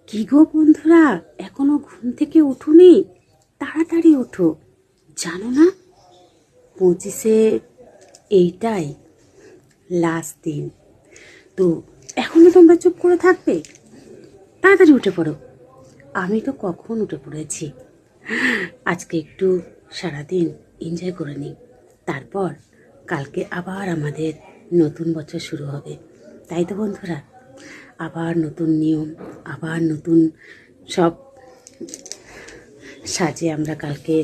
কি গো বন্ধুরা, এখনো ঘুম থেকে উঠোনি? তাড়াতাড়ি ওঠো। জানো না, 25-এ এইটাই লাস্ট দিন। তো এখনো তোমরা চুপ করে থাকবে? তাড়াতাড়ি উঠে পড়ো। আমি তো কখন উঠে পড়েছি। আজকে একটু সারাদিন এনজয় করে নিই, তারপর কালকে আবার আমাদের নতুন বছর শুরু হবে। তাই তো বন্ধুরা, আবার নতুন নিয়ম, আবার নতুন সব সাজে আমরা কালকে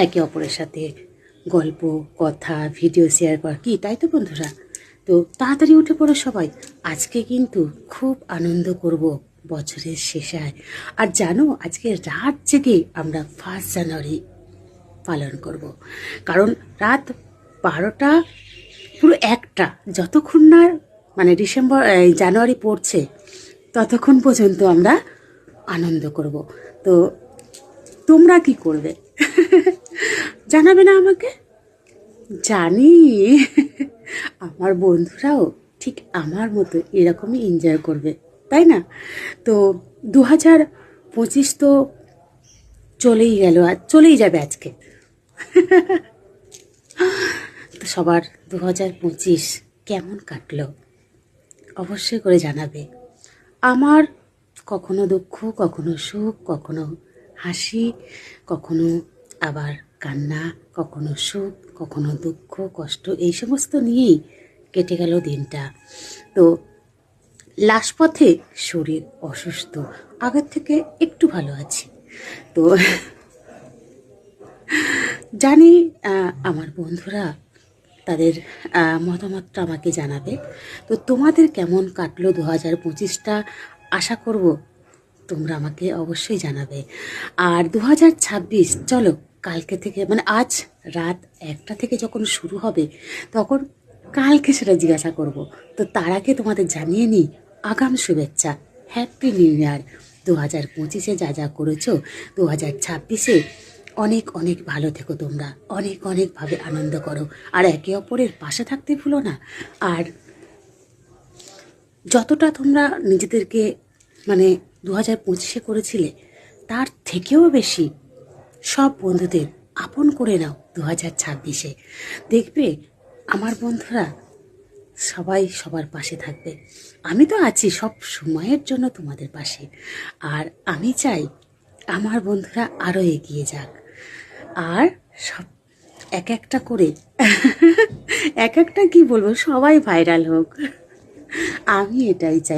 একে অপরের সাথে গল্প, কথা, ভিডিও শেয়ার করা, কি তাই তো বন্ধুরা? তো তাড়াতাড়ি উঠে পড়ো সবাই। আজকে কিন্তু খুব আনন্দ করব বছরের শেষায়। আর জানো, আজকে রাত জেগে আমরা 1 জানুয়ারি পালন করব। কারণ রাত 12টা পুরো 1টা, যতক্ষণ না মানে জানুয়ারি পড়ছে ততক্ষণ পর্যন্ত আমরা আনন্দ করব। তো তোমরা কি করবে জানাবে না আমাকে? জানি আমার বন্ধুরাও ঠিক আমার মতো এরকমই এনজয় করবে, তাই না? তো 2025 তো চলেই গেল, আর চলেই যাবে আজকে। তো সবার 2025 কেমন কাটলো অবশ্যই করে জানাবে। আমার কখনো দুঃখ, কখনো সুখ, কখনো হাসি, কখনো আবার কান্না, কখনো সুখ, কখনো দুঃখ, কষ্ট, এই সমস্ত নিয়েই কেটে গেল দিনটা। তো লাস্ট পথে শরীর অসুস্থ, আগের থেকে একটু ভালো আছি। তো জানি আমার বন্ধুরা তাদের মতামতটা আমাকে জানাবে। তো তোমাদের কেমন কাটলো 2025টা, আশা করব তোমরা আমাকে অবশ্যই জানাবে। আর 2026 চলো কালকে থেকে, মানে আজ রাত 1টা থেকে যখন শুরু হবে তখন কালকে সেটা জিজ্ঞাসা করব। তো তার আগে তোমাদের জানিয়ে নিই আগাম শুভেচ্ছা, হ্যাপি নিউ ইয়ার। 2025-এ যা যা করেছো 2026-এ অনেক অনেক ভালো থেকো তোমরা, অনেক অনেকভাবে আনন্দ করো, আর একে অপরের পাশে থাকতে ভুলো না। আর যতটা তোমরা নিজেদেরকে মানে 2025-এ করেছিলে তার থেকেও বেশি সব বন্ধুদের আপন করে নাও 2026-এ। দেখবে আমার বন্ধুরা সবাই সবার পাশে থাকবে। আমি তো আছি সব সময়ের জন্য তোমাদের পাশে, আর আমি চাই আমার বন্ধুরা আরও এগিয়ে যাক, আর সব এক একটা করে এক একটা কি বলবো, সবাই ভাইরাল হোক। আমি এটাই চাই।